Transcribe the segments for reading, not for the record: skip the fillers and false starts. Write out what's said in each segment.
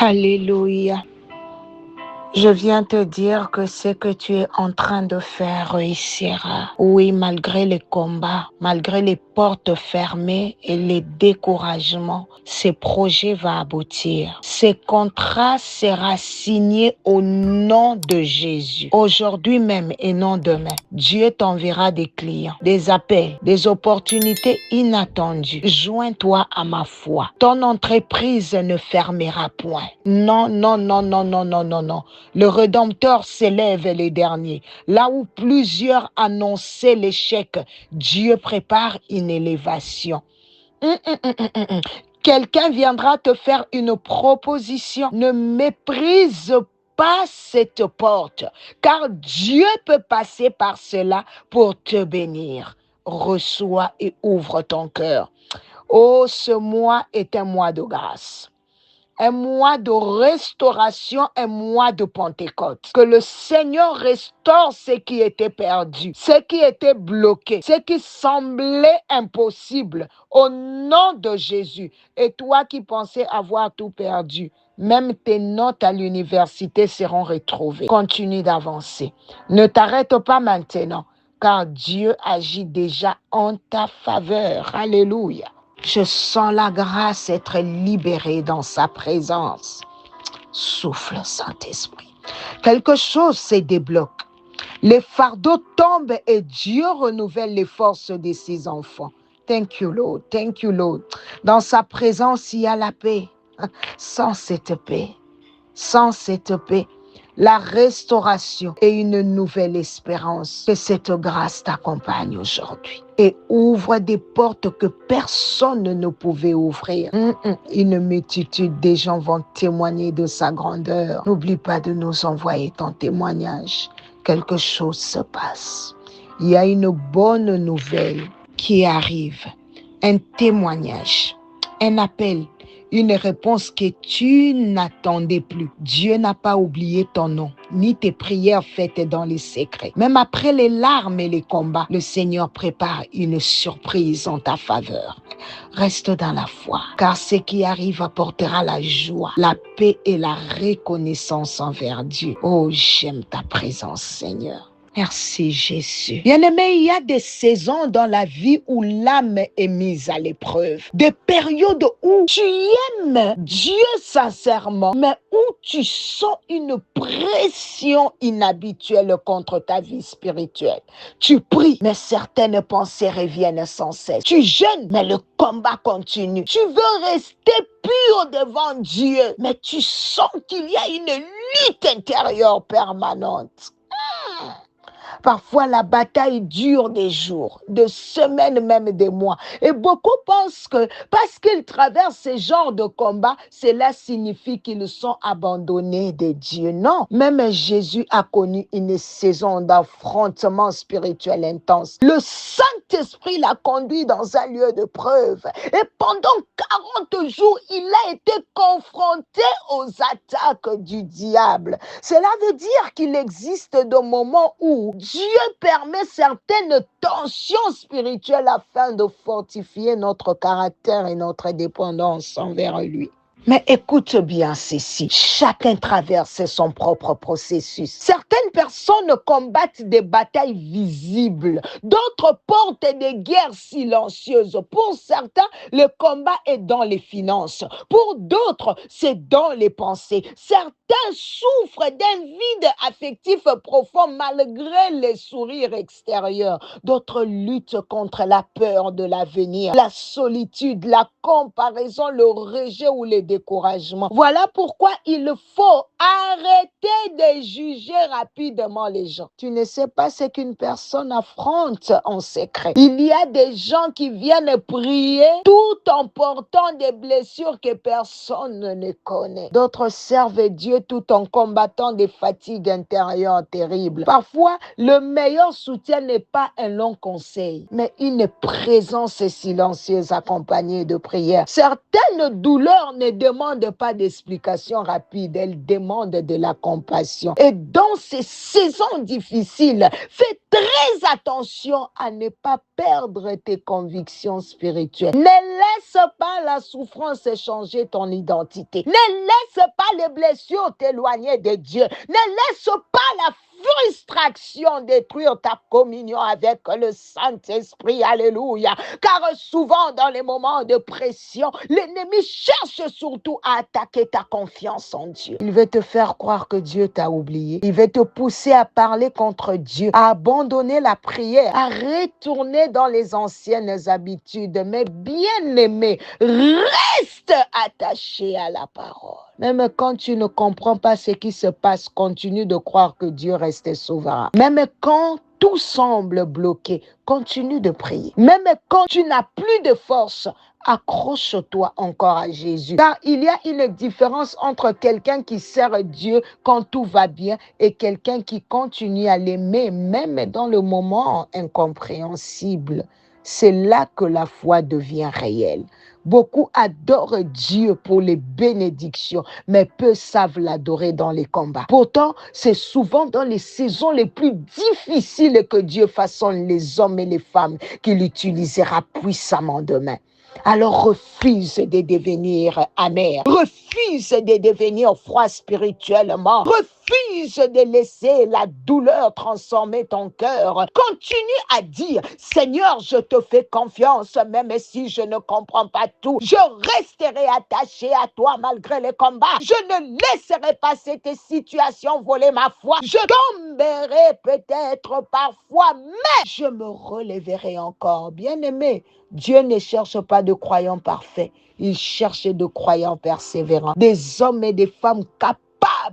Alléluia. Je viens te dire que ce que tu es en train de faire réussira. Oui, malgré les combats, malgré les portes fermées et les découragements, ce projet va aboutir. Ce contrat sera signé au nom de Jésus. Aujourd'hui même et non demain, Dieu t'enverra des clients, des appels, des opportunités inattendues. Joins-toi à ma foi. Ton entreprise ne fermera point. Non, non, non, non, non, non, non, non. Le Rédempteur s'élève les derniers. Là où plusieurs annonçaient l'échec, Dieu prépare une élévation. Quelqu'un viendra te faire une proposition. Ne méprise pas cette porte, car Dieu peut passer par cela pour te bénir. Reçois et ouvre ton cœur. Oh, ce mois est un mois de grâce. Un mois de restauration, un mois de Pentecôte. Que le Seigneur restaure ce qui était perdu, ce qui était bloqué, ce qui semblait impossible au nom de Jésus. Et toi qui pensais avoir tout perdu, même tes notes à l'université seront retrouvées. Continue d'avancer. Ne t'arrête pas maintenant, car Dieu agit déjà en ta faveur. Alléluia. Je sens la grâce être libérée dans sa présence. Souffle, Saint-Esprit. Quelque chose se débloque. Les fardeaux tombent et Dieu renouvelle les forces de ses enfants. Thank you, Lord. Thank you, Lord. Dans sa présence, il y a la paix. Sans cette paix, la restauration et une nouvelle espérance. Que cette grâce t'accompagne aujourd'hui et ouvre des portes que personne ne pouvait ouvrir. Une multitude de gens vont témoigner de sa grandeur. N'oublie pas de nous envoyer ton témoignage. Quelque chose se passe. Il y a une bonne nouvelle qui arrive. Un témoignage, un appel. Une réponse que tu n'attendais plus. Dieu n'a pas oublié ton nom, ni tes prières faites dans les secrets. Même après les larmes et les combats, le Seigneur prépare une surprise en ta faveur. Reste dans la foi, car ce qui arrive apportera la joie, la paix et la reconnaissance envers Dieu. Oh, j'aime ta présence, Seigneur. Merci Jésus. Bien-aimé, il y a des saisons dans la vie où l'âme est mise à l'épreuve. Des périodes où tu aimes Dieu sincèrement, mais où tu sens une pression inhabituelle contre ta vie spirituelle. Tu pries, mais certaines pensées reviennent sans cesse. Tu jeûnes, mais le combat continue. Tu veux rester pur devant Dieu, mais tu sens qu'il y a une lutte intérieure permanente. Parfois, la bataille dure des jours, des semaines, même des mois. Et beaucoup pensent que parce qu'ils traversent ce genre de combat, cela signifie qu'ils sont abandonnés de Dieu. Non, même Jésus a connu une saison d'affrontement spirituel intense. Le Saint-Esprit l'a conduit dans un lieu de preuve. Et pendant 40 jours, il a été confronté aux attaques du diable. Cela veut dire qu'il existe des moments où Dieu permet certaines tensions spirituelles afin de fortifier notre caractère et notre dépendance envers lui. Mais écoute bien ceci, chacun traverse son propre processus. Certaines personnes combattent des batailles visibles, d'autres portent des guerres silencieuses. Pour certains, le combat est dans les finances. Pour d'autres, c'est dans les pensées. Certains souffrent d'un vide affectif profond malgré les sourires extérieurs. D'autres luttent contre la peur de l'avenir, la solitude, la comparaison, le rejet ou les découragement. Voilà pourquoi il faut arrêter de juger rapidement les gens. Tu ne sais pas ce qu'une personne affronte en secret. Il y a des gens qui viennent prier tout en portant des blessures que personne ne connaît. D'autres servent Dieu tout en combattant des fatigues intérieures terribles. Parfois, le meilleur soutien n'est pas un long conseil, mais une présence silencieuse accompagnée de prières. Certaines douleurs ne demandent pas d'explication rapide, elles demandent de la compassion. Et dans ces saisons difficiles, fais très attention à ne pas perdre tes convictions spirituelles. Ne laisse pas la souffrance changer ton identité. Ne laisse pas les blessures t'éloigner de Dieu. Ne laisse pas la frustration détruire ta communion avec le Saint-Esprit. Alléluia. Car souvent dans les moments de pression, l'ennemi cherche surtout à attaquer ta confiance en Dieu. Il veut te faire croire que Dieu t'a oublié. Il veut te pousser à parler contre Dieu, à abandonner la prière, à retourner dans les anciennes habitudes. Mais bien aimé, reste attaché à la parole. Même quand tu ne comprends pas ce qui se passe, continue de croire que Dieu reste souverain. Même quand tout semble bloqué, continue de prier. Même quand tu n'as plus de force, accroche-toi encore à Jésus. Car il y a une différence entre quelqu'un qui sert Dieu quand tout va bien et quelqu'un qui continue à l'aimer même dans le moment incompréhensible. C'est là que la foi devient réelle. Beaucoup adorent Dieu pour les bénédictions, mais peu savent l'adorer dans les combats. Pourtant, c'est souvent dans les saisons les plus difficiles que Dieu façonne les hommes et les femmes qu'il utilisera puissamment demain. Alors refuse de devenir amer, refuse de devenir froid spirituellement, refuse de laisser la douleur transformer ton cœur. Continue à dire, Seigneur, je te fais confiance, même si je ne comprends pas tout. Je resterai attaché à toi malgré les combats. Je ne laisserai pas cette situation voler ma foi. Je tomberai peut-être parfois, mais je me relèverai encore. Bien-aimé, Dieu ne cherche pas de croyants parfaits. Il cherche de croyants persévérants. Des hommes et des femmes capables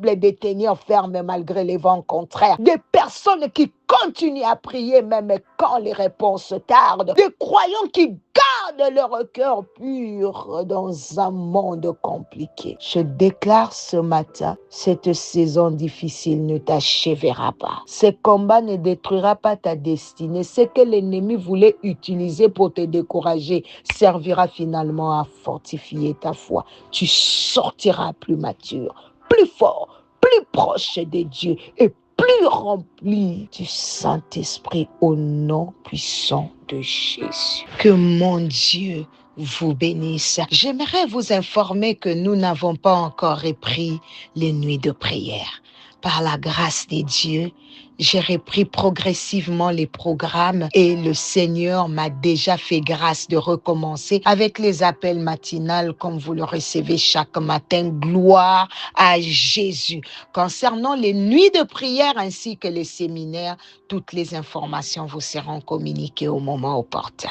de tenir ferme malgré les vents contraires. Des personnes qui continuent à prier même quand les réponses tardent. Des croyants qui gardent leur cœur pur dans un monde compliqué. Je déclare ce matin, cette saison difficile ne t'achèvera pas. Ce combat ne détruira pas ta destinée. Ce que l'ennemi voulait utiliser pour te décourager servira finalement à fortifier ta foi. Tu sortiras plus mature, plus fort, plus proche de Dieu et plus rempli du Saint-Esprit au nom puissant de Jésus. Que mon Dieu vous bénisse. J'aimerais vous informer que nous n'avons pas encore repris les nuits de prière. Par la grâce de Dieu, j'ai repris progressivement les programmes et le Seigneur m'a déjà fait grâce de recommencer avec les appels matinales comme vous le recevez chaque matin. Gloire à Jésus. Concernant les nuits de prière ainsi que les séminaires, toutes les informations vous seront communiquées au moment opportun.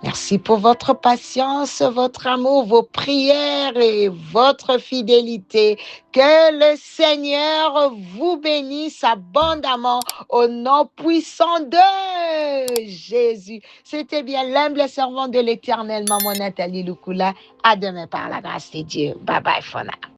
Merci pour votre patience, votre amour, vos prières et votre fidélité. Que le Seigneur vous bénisse abondamment au nom puissant de Jésus. C'était bien l'humble servant de l'Éternel, Maman Nathalie Lukula. À demain par la grâce de Dieu. Bye bye, Fona.